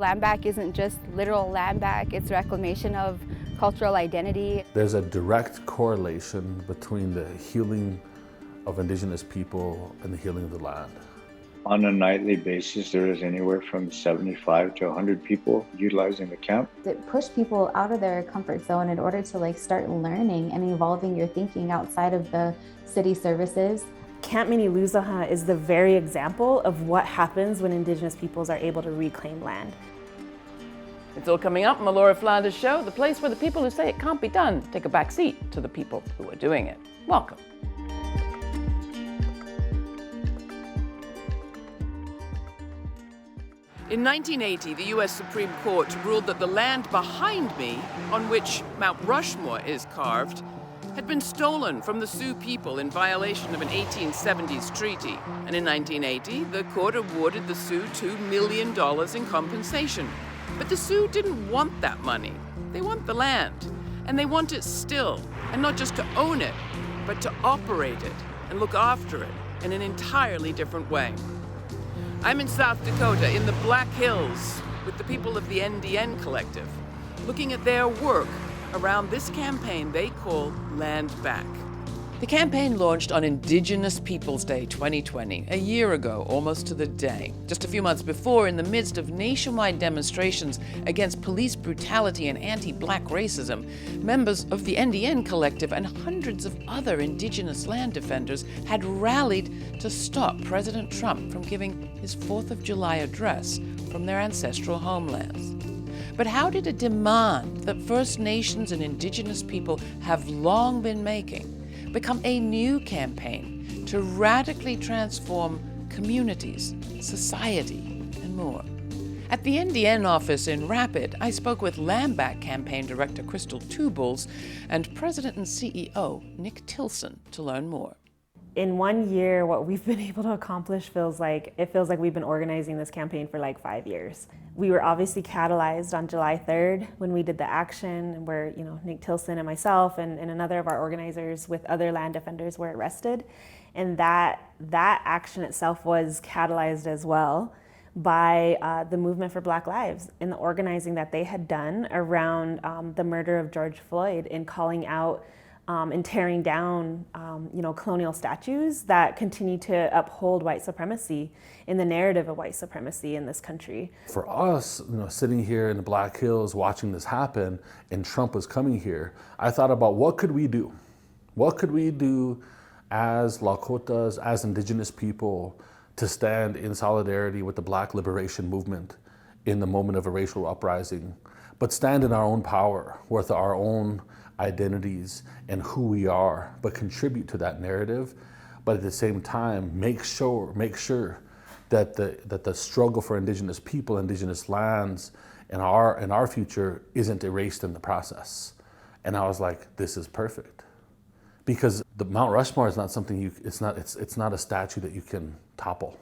Landback isn't just literal landback, it's reclamation of cultural identity. There's a direct correlation between the healing of Indigenous people and the healing of the land. On a nightly basis, there is anywhere from 75 to 100 people utilizing the camp. It pushed people out of their comfort zone in order to start learning and evolving your thinking outside of the city services. Camp Mniluzahan is the very example of what happens when Indigenous peoples are able to reclaim land. It's all coming up on the Laura Flanders Show, the place where the people who say it can't be done take a back seat to the people who are doing it. Welcome. In 1980, the US Supreme Court ruled that the land behind me, on which Mount Rushmore is carved, had been stolen from the Sioux people in violation of an 1870s treaty. And in 1980, the court awarded the Sioux $2 million in compensation. But the Sioux didn't want that money. They want the land. And they want it still. And not just to own it, but to operate it and look after it in an entirely different way. I'm in South Dakota, in the Black Hills, with the people of the NDN Collective, looking at their work around this campaign they call Landback. The campaign launched on Indigenous Peoples Day 2020, a year ago, almost to the day. Just a few months before, in the midst of nationwide demonstrations against police brutality and anti-Black racism, members of the NDN Collective and hundreds of other Indigenous land defenders had rallied to stop President Trump from giving his 4th of July address from their ancestral homelands. But how did a demand that First Nations and Indigenous people have long been making become a new campaign to radically transform communities, society, and more? At the NDN office in Rapid, I spoke with Landback campaign director Krystal and president and CEO Nick Tilsen to learn more. In 1 year, what we've been able to accomplish feels like we've been organizing this campaign for 5 years. We were obviously catalyzed on July 3rd when we did the action where, Nick Tilsen and myself and another of our organizers with other land defenders were arrested. And that action itself was catalyzed as well by the Movement for Black Lives and the organizing that they had done around the murder of George Floyd and calling out and tearing down, colonial statues that continue to uphold white supremacy in the narrative of white supremacy in this country. For us, sitting here in the Black Hills watching this happen and Trump was coming here, I thought about what could we do? What could we do as Lakotas, as Indigenous people, to stand in solidarity with the Black liberation movement in the moment of a racial uprising, but stand in our own power with our own identities and who we are, but contribute to that narrative, but at the same time make sure that the struggle for Indigenous people, Indigenous lands, and our future isn't erased in the process. And I was like, this is perfect, because the Mount Rushmore is not something it's not a statue that you can topple.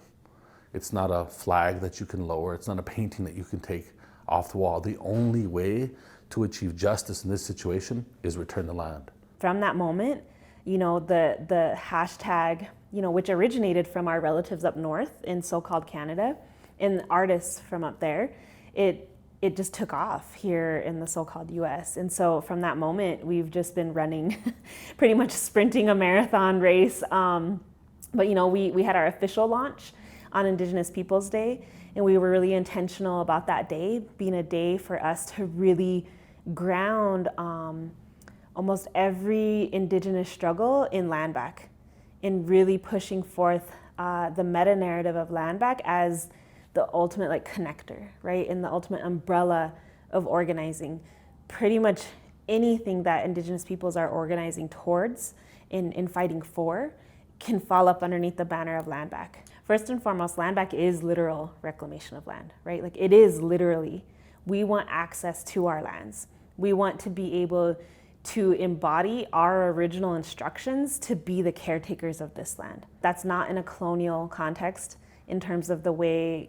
It's not a flag that you can lower. It's not a painting that you can take off the wall. The only way to achieve justice in this situation is return the land. From that moment, the hashtag, which originated from our relatives up north in so-called Canada and artists from up there, it just took off here in the so-called US. And so from that moment, we've just been running, pretty much sprinting a marathon race. But we had our official launch on Indigenous Peoples Day, and we were really intentional about that day being a day for us to really ground almost every Indigenous struggle in Landback, in really pushing forth the meta-narrative of Landback as the ultimate connector, right? And the ultimate umbrella of organizing. Pretty much anything that Indigenous peoples are organizing towards in fighting for can fall up underneath the banner of Landback. First and foremost, Landback is literal reclamation of land, right? It is literally, we want access to our lands. We want to be able to embody our original instructions to be the caretakers of this land. That's not in a colonial context in terms of the way,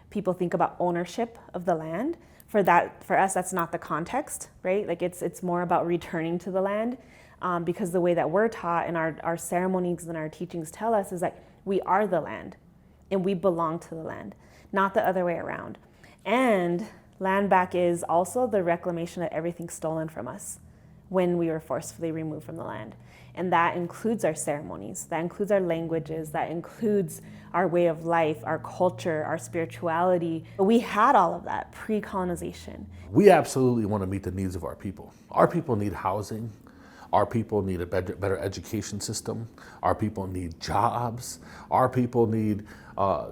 people think about ownership of the land. For us, that's not the context, right? It's more about returning to the land because the way that we're taught and our ceremonies and our teachings tell us is that we are the land and we belong to the land, not the other way around. And Landback is also the reclamation of everything stolen from us when we were forcefully removed from the land. And that includes our ceremonies, that includes our languages, that includes our way of life, our culture, our spirituality. We had all of that pre-colonization. We absolutely want to meet the needs of our people. Our people need housing. Our people need a better education system. Our people need jobs. Our people need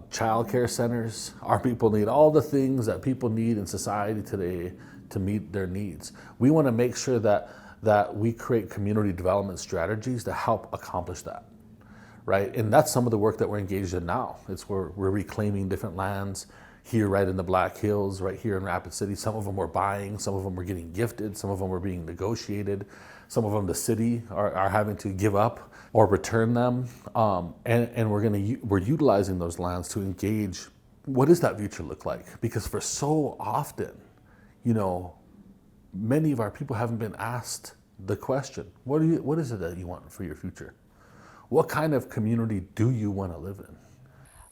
child care centers. Our people need all the things that people need in society today to meet their needs. We want to make sure that we create community development strategies to help accomplish that, right? And that's some of the work that we're engaged in now. It's where we're reclaiming different lands here right in the Black Hills, right here in Rapid City. Some of them we're buying, some of them we're getting gifted, some of them are being negotiated, some of them the city are having to give up or return them. And we're utilizing those lands to engage. What does that future look like? Because for so often, many of our people haven't been asked the question, what is it that you want for your future? What kind of community do you want to live in?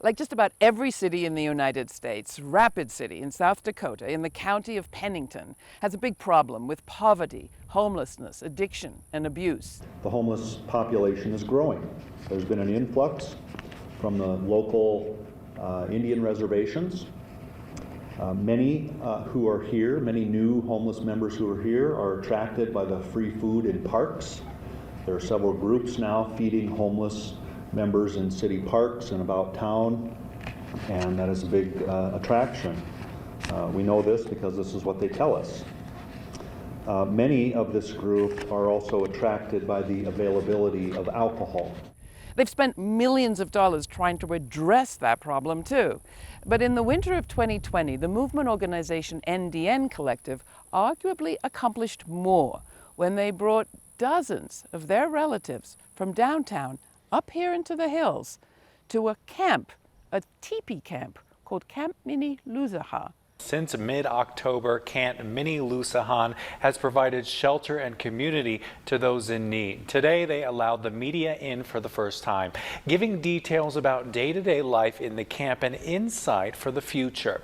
Like just about every city in the United States, Rapid City in South Dakota, in the county of Pennington, has a big problem with poverty, homelessness, addiction, and abuse. The homeless population is growing. There's been an influx from the local Indian reservations. Many who are here, many new homeless members who are here, are attracted by the free food in parks. There are several groups now feeding homeless members in city parks and about town, and that is a big attraction. We know this because this is what they tell us. Many of this group are also attracted by the availability of alcohol. They've spent millions of dollars trying to address that problem too. But in the winter of 2020, the movement organization NDN Collective arguably accomplished more when they brought dozens of their relatives from downtown up here into the hills to a camp, a Tipi camp called Camp Mniluzahan. Since mid-October, Camp Mniluzahan has provided shelter and community to those in need. Today, they allowed the media in for the first time, giving details about day-to-day life in the camp and insight for the future.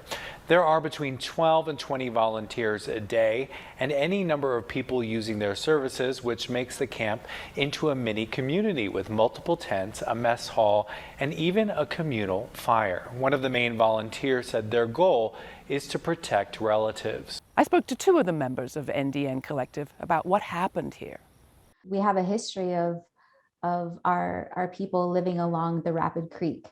There are between 12 and 20 volunteers a day and any number of people using their services, which makes the camp into a mini community with multiple tents, a mess hall, and even a communal fire. One of the main volunteers said their goal is to protect relatives. I spoke to two of the members of NDN Collective about what happened here. We have a history of our people living along the Rapid Creek.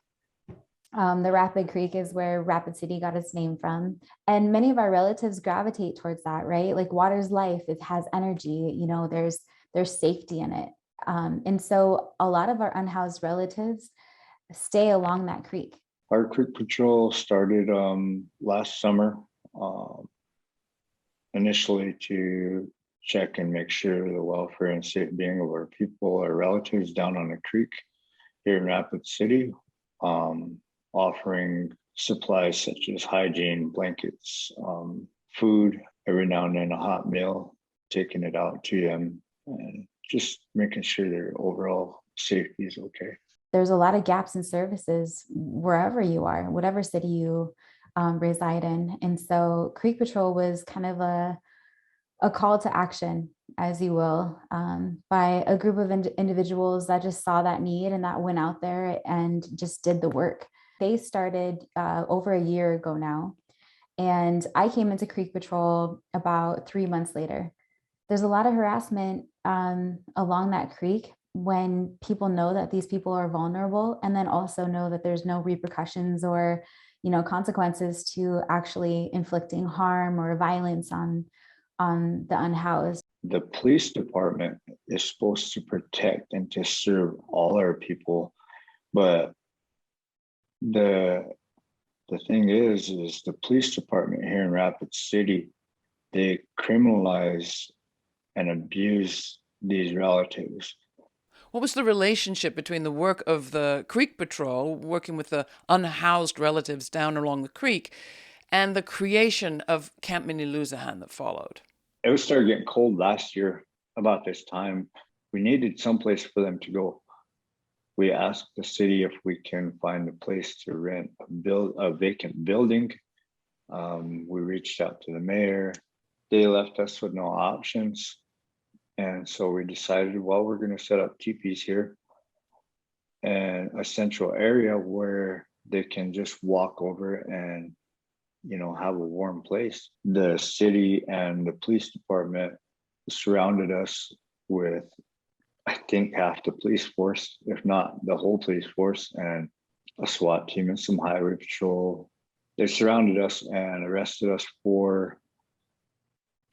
The Rapid Creek is where Rapid City got its name from. And many of our relatives gravitate towards that, right? Like water's life, it has energy, there's safety in it. And so a lot of our unhoused relatives stay along that creek. Our creek patrol started last summer, initially to check and make sure the welfare and safe being of our people, our relatives down on the creek here in Rapid City, offering supplies such as hygiene, blankets, food, every now and then a hot meal, taking it out to them, and just making sure their overall safety is okay. There's a lot of gaps in services wherever you are, whatever city you reside in. And so Creek Patrol was kind of a call to action, as you will, by a group of individuals that just saw that need and that went out there and just did the work. They started over a year ago now, and I came into Creek Patrol about 3 months later. There's a lot of harassment along that creek when people know that these people are vulnerable, and then also know that there's no repercussions or consequences to actually inflicting harm or violence on the unhoused. The police department is supposed to protect and to serve all our people, but the thing is the police department here in Rapid City, they criminalize and abuse these relatives. What was the relationship between the work of the Creek Patrol, working with the unhoused relatives down along the creek, and the creation of Camp Mniluzahan that followed? It started getting cold last year about this time. We needed someplace for them to go. We asked the city if we can find a place to rent, build a vacant building, We reached out to the mayor. They left us with no options. And so we decided, well, we're going to set up teepees here and a central area where they can just walk over and, have a warm place. The city and the police department surrounded us with, I think, half the police force, if not the whole police force, and a SWAT team and some highway patrol. They surrounded us and arrested us for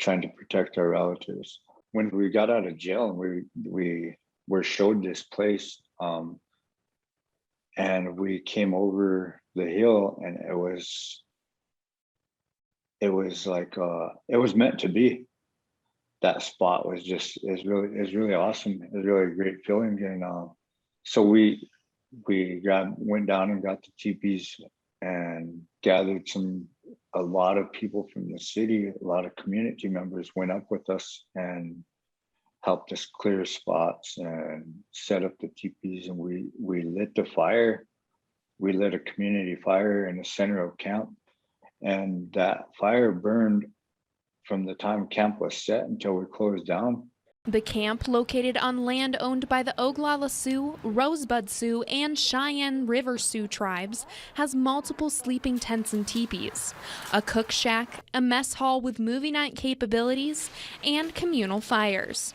trying to protect our relatives. When we got out of jail and we were showed this place, and we came over the hill, and it was like it was meant to be. That spot was really awesome. It was really a great feeling, and so we went down and got the teepees and gathered a lot of people from the city. A lot of community members went up with us and helped us clear spots and set up the teepees, and we lit the fire. We lit a community fire in the center of camp, and that fire burned from the time camp was set until we closed down. The camp, located on land owned by the Oglala Sioux, Rosebud Sioux, and Cheyenne River Sioux tribes, has multiple sleeping tents and teepees, a cook shack, a mess hall with movie night capabilities, and communal fires.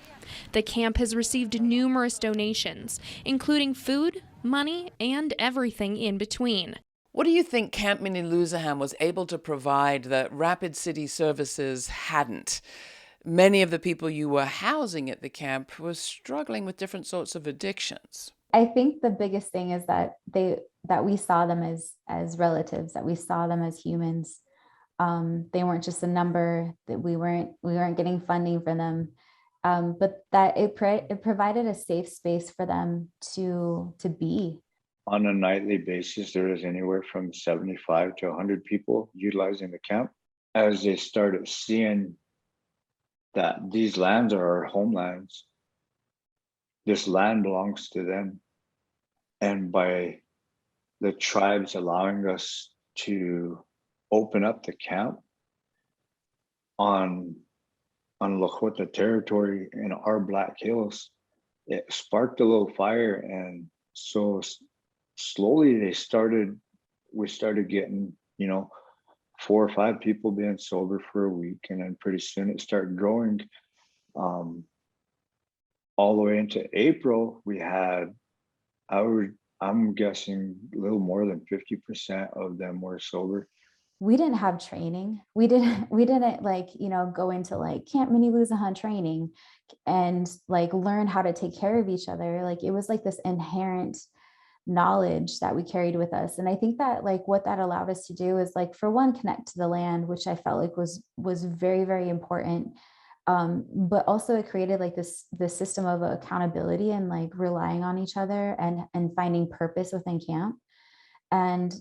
The camp has received numerous donations, including food, money, and everything in between. What do you think Camp Mniluzahan was able to provide that Rapid City Services hadn't? Many of the people you were housing at the camp were struggling with different sorts of addictions. I think the biggest thing is that we saw them as relatives, that we saw them as humans. They weren't just a number, that we weren't getting funding for them, but that it provided a safe space for them to be. On a nightly basis, there was anywhere from 75 to 100 people utilizing the camp. As they started seeing that these lands are our homelands, this land belongs to them, and by the tribes allowing us to open up the camp on Lakota territory in our Black Hills, it sparked a little fire, and so slowly we started getting 4 or 5 people being sober for a week, and then pretty soon it started growing. All the way into April, we had, I'm guessing, a little more than 50% of them were sober. We didn't have training. We didn't go into Camp Mniluzahan training and learn how to take care of each other. It was this inherent knowledge that we carried with us. And I think that what that allowed us to do is for one, connect to the land, which I felt was very, very important. But also it created this system of accountability and relying on each other and finding purpose within camp. And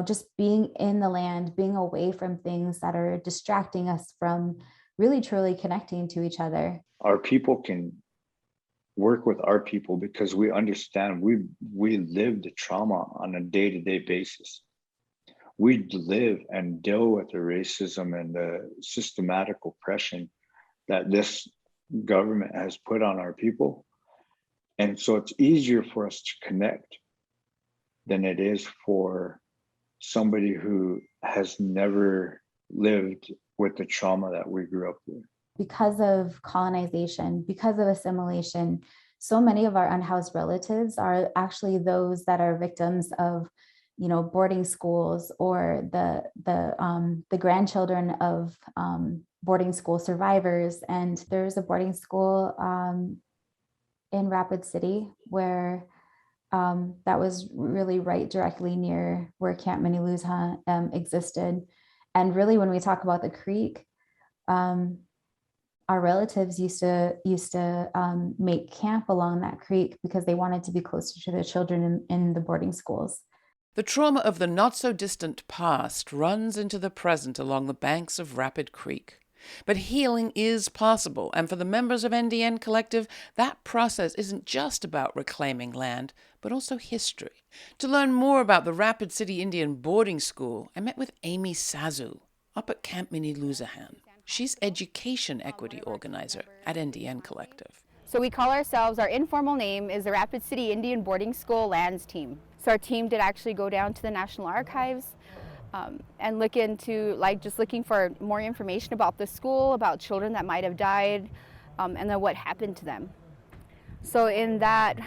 just being in the land, being away from things that are distracting us from really truly connecting to each other. Our people can work with our people because we understand, we live the trauma on a day-to-day basis. We live and deal with the racism and the systematic oppression that this government has put on our people. And so it's easier for us to connect than it is for somebody who has never lived with the trauma that we grew up with. Because of colonization, because of assimilation, so many of our unhoused relatives are actually those that are victims of, boarding schools, or the grandchildren of boarding school survivors. And there's a boarding school in Rapid City where that was really right directly near where Camp Mniluzahan existed. And really, when we talk about the creek, our relatives used to make camp along that creek because they wanted to be closer to their children in the boarding schools. The trauma of the not-so-distant past runs into the present along the banks of Rapid Creek. But healing is possible, and for the members of NDN Collective, that process isn't just about reclaiming land, but also history. To learn more about the Rapid City Indian Boarding School, I met with Amy Sazu up at Camp Mniluzahan. She's education equity organizer at NDN Collective. So we call ourselves, our informal name is the Rapid City Indian Boarding School Lands Team. So our team did actually go down to the National Archives and look into, just looking for more information about the school, about children that might have died, and then what happened to them. So in that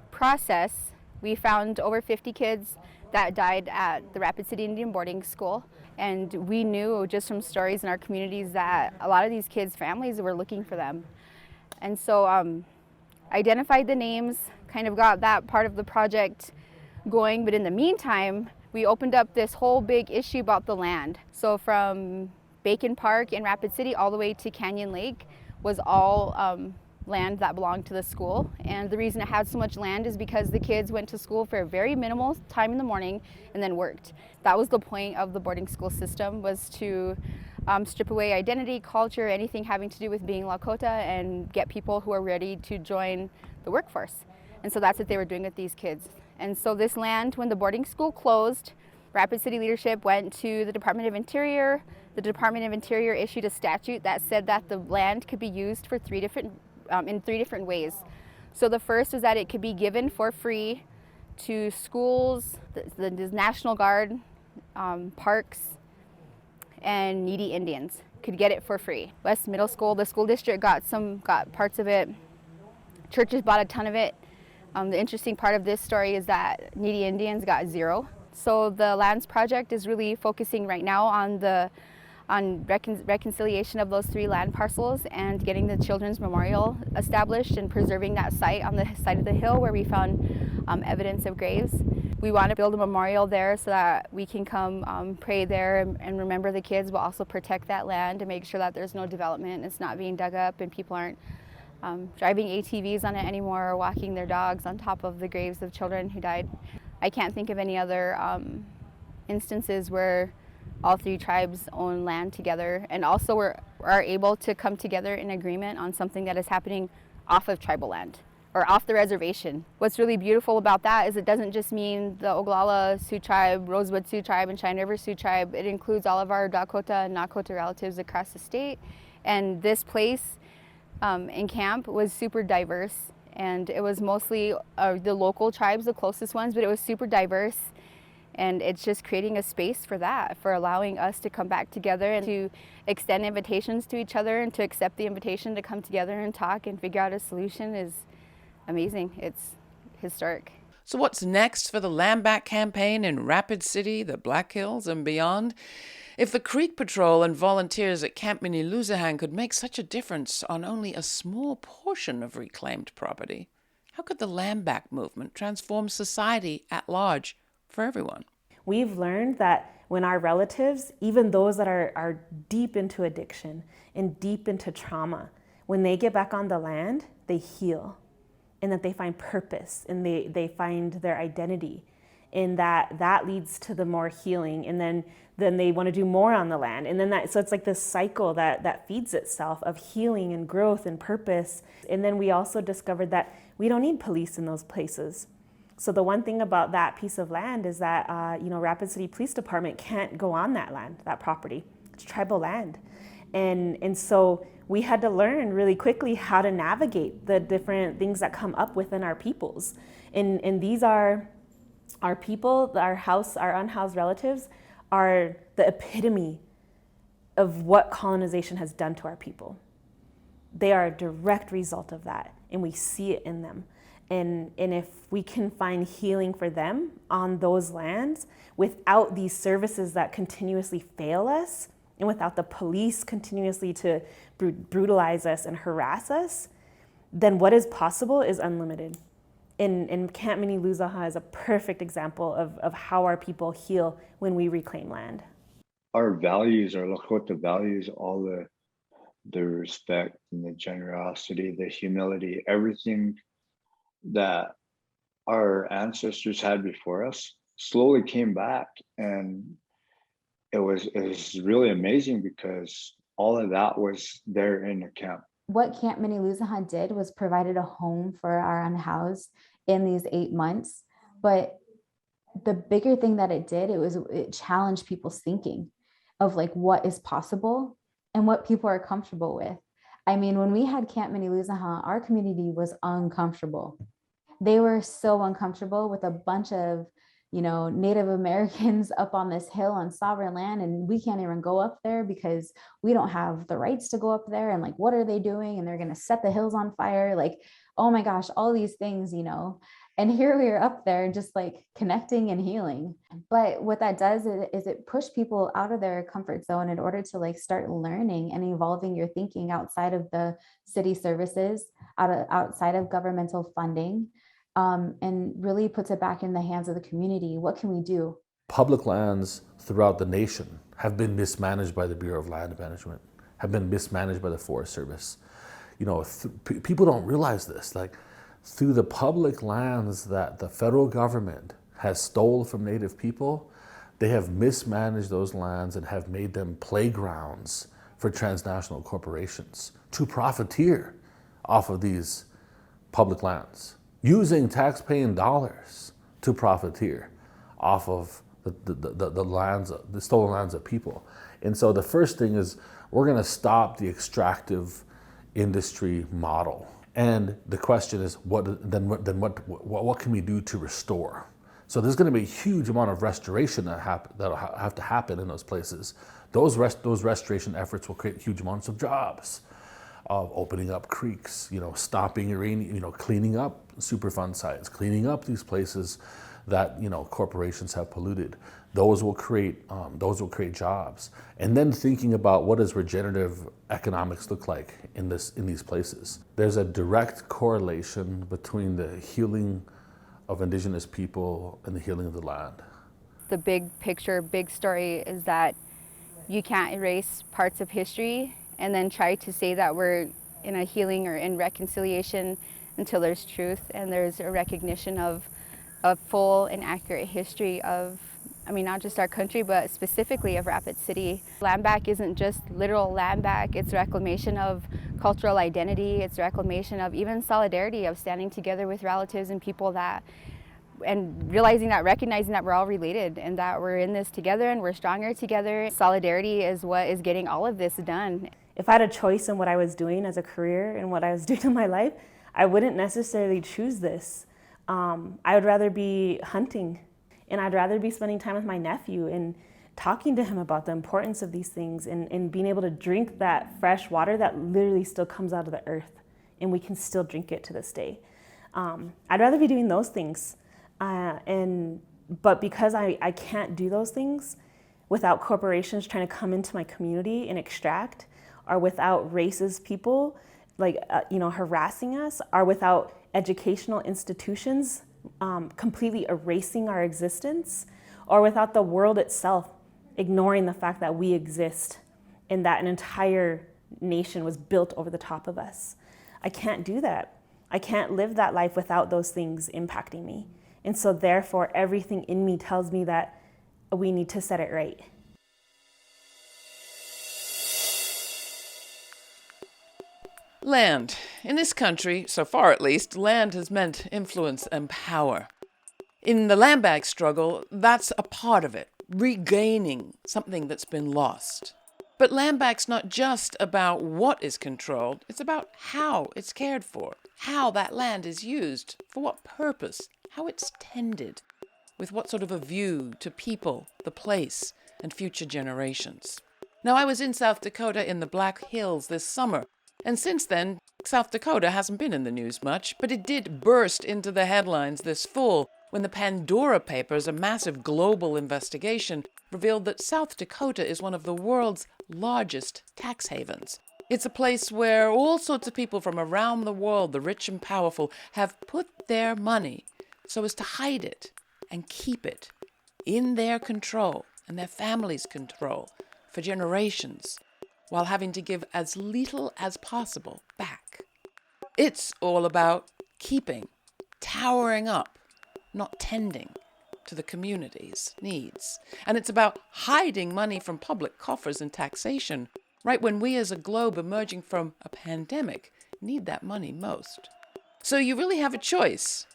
process, we found over 50 kids that died at the Rapid City Indian Boarding School. And we knew just from stories in our communities that a lot of these kids' families were looking for them. And so identified the names, kind of got that part of the project going. But in the meantime, we opened up this whole big issue about the land. So from Bacon Park in Rapid City all the way to Canyon Lake was all land that belonged to the school. And the reason it had so much land is because the kids went to school for a very minimal time in the morning and then worked. That was the point of the boarding school system, was to strip away identity, culture, anything having to do with being Lakota, and get people who are ready to join the workforce. And so that's what they were doing with these kids. And so this land, when the boarding school closed, Rapid City leadership went to the Department of Interior. The Department of Interior issued a statute that said that the land could be used for in three different ways. So the first was that it could be given for free to schools, the National Guard, parks, and needy Indians could get it for free. West Middle School, the school district got parts of it. Churches bought a ton of it. The interesting part of this story is that needy Indians got zero. So the Lands Project is really focusing right now on reconciliation of those 3 land parcels and getting the Children's Memorial established and preserving that site on the side of the hill where we found evidence of graves. We want to build a memorial there so that we can come pray there and remember the kids, but also protect that land and make sure that there's no development, it's not being dug up, and people aren't driving ATVs on it anymore or walking their dogs on top of the graves of children who died. I can't think of any other instances where all 3 tribes own land together and also are able to come together in agreement on something that is happening off of tribal land or off the reservation. What's really beautiful about that is it doesn't just mean the Oglala Sioux tribe, Rosebud Sioux tribe, and Cheyenne River Sioux tribe. It includes all of our Dakota and Nakota relatives across the state. And this place in camp was super diverse, and it was mostly the local tribes, the closest ones, but it was super diverse. And it's just creating a space for that, for allowing us to come back together and to extend invitations to each other and to accept the invitation to come together and talk and figure out a solution is amazing. It's historic. So what's next for the Landback campaign in Rapid City, the Black Hills, and beyond? If the Creek Patrol and volunteers at Camp Mniluzahan could make such a difference on only a small portion of reclaimed property, how could the Landback movement transform society at large for everyone? We've learned that when our relatives, even those that are deep into addiction and deep into trauma, when they get back on the land, they heal, and that they find purpose and they find their identity, and that leads to the more healing, and then they want to do more on the land, and then so it's like this cycle that feeds itself of healing and growth and purpose. And then we also discovered that we don't need police in those places. So the one thing about that piece of land is that Rapid City Police Department can't go on that land, that property. It's tribal land, and so we had to learn really quickly how to navigate the different things that come up within our peoples. And these are our people, our unhoused relatives are the epitome of what colonization has done to our people. They are a direct result of that, and we see it in them. And if we can find healing for them on those lands without these services that continuously fail us, and without the police continuously to brutalize us and harass us, then what is possible is unlimited. And Camp Mniluzahan is a perfect example of how our people heal when we reclaim land. Our values, our Lakota values, all the respect and the generosity, the humility, everything that our ancestors had before us slowly came back. And it was really amazing because all of that was there in the camp. What Camp Mniluzahan did was provided a home for our unhoused in these 8 months. But the bigger thing that it did, it challenged people's thinking of like what is possible and what people are comfortable with. I mean, when we had Camp Mniluzahan, our community was uncomfortable. They were so uncomfortable with a bunch of, Native Americans up on this hill on sovereign land, and we can't even go up there because we don't have the rights to go up there. And like, what are they doing? And they're going to set the hills on fire. Like, oh my gosh, all these things, And here we are up there just like connecting and healing. But what that does is it pushed people out of their comfort zone in order to like start learning and evolving your thinking outside of the city services, outside of governmental funding, and really puts it back in the hands of the community. What can we do? Public lands throughout the nation have been mismanaged by the Bureau of Land Management, have been mismanaged by the Forest Service. People don't realize this. Like, through the public lands that the federal government has stole from Native people, they have mismanaged those lands and have made them playgrounds for transnational corporations to profiteer off of these public lands, using tax-paying dollars to profiteer off of the lands, the stolen lands of people. And so the first thing is we're going to stop the extractive industry model. And the question is, what can we do to restore? So there's going to be a huge amount of restoration that'll have to happen in those places. Those restoration efforts will create huge amounts of jobs, of opening up creeks, stopping uranium, cleaning up Superfund sites, cleaning up these places that corporations have polluted. Those will create jobs. And then thinking about what does regenerative economics look like in these places. There's a direct correlation between the healing of Indigenous people and the healing of the land. The big picture, big story is that you can't erase parts of history and then try to say that we're in a healing or in reconciliation until there's truth and there's a recognition of a full and accurate history of, not just our country, but specifically of Rapid City. Landback isn't just literal land back, it's reclamation of cultural identity, it's reclamation of even solidarity, of standing together with relatives and people and recognizing that we're all related and that we're in this together and we're stronger together. Solidarity is what is getting all of this done. If I had a choice in what I was doing as a career and what I was doing in my life, I wouldn't necessarily choose this. I would rather be hunting, and I'd rather be spending time with my nephew and talking to him about the importance of these things and being able to drink that fresh water that literally still comes out of the earth and we can still drink it to this day. I'd rather be doing those things. But because I can't do those things without corporations trying to come into my community and extract, or without racist people harassing us, or without educational institutions completely erasing our existence, or without the world itself ignoring the fact that we exist and that an entire nation was built over the top of us. I can't do that. I can't live that life without those things impacting me. And so therefore, everything in me tells me that we need to set it right. Land. In this country, so far at least, land has meant influence and power. In the Landback struggle, that's a part of it, regaining something that's been lost. But Landback's not just about what is controlled, it's about how it's cared for, how that land is used, for what purpose, how it's tended, with what sort of a view to people, the place, and future generations. Now, I was in South Dakota in the Black Hills this summer, and since then, South Dakota hasn't been in the news much, but it did burst into the headlines this fall when the Pandora Papers, a massive global investigation, revealed that South Dakota is one of the world's largest tax havens. It's a place where all sorts of people from around the world, the rich and powerful, have put their money so as to hide it and keep it in their control and their families' control for generations, while having to give as little as possible back. It's all about keeping, towering up, not tending to the community's needs. And it's about hiding money from public coffers and taxation, right when we as a globe emerging from a pandemic need that money most. So you really have a choice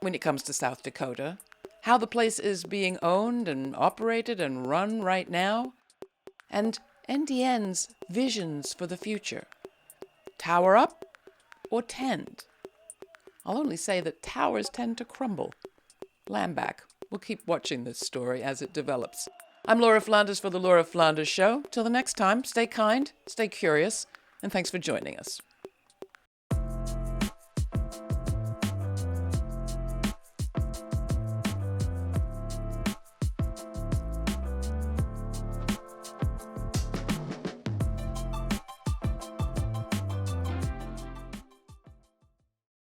when it comes to South Dakota, how the place is being owned and operated and run right now, and NDN's visions for the future. Tower up or tend? I'll only say that towers tend to crumble. Landback. We'll keep watching this story as it develops. I'm Laura Flanders for The Laura Flanders Show. Till the next time, stay kind, stay curious, and thanks for joining us.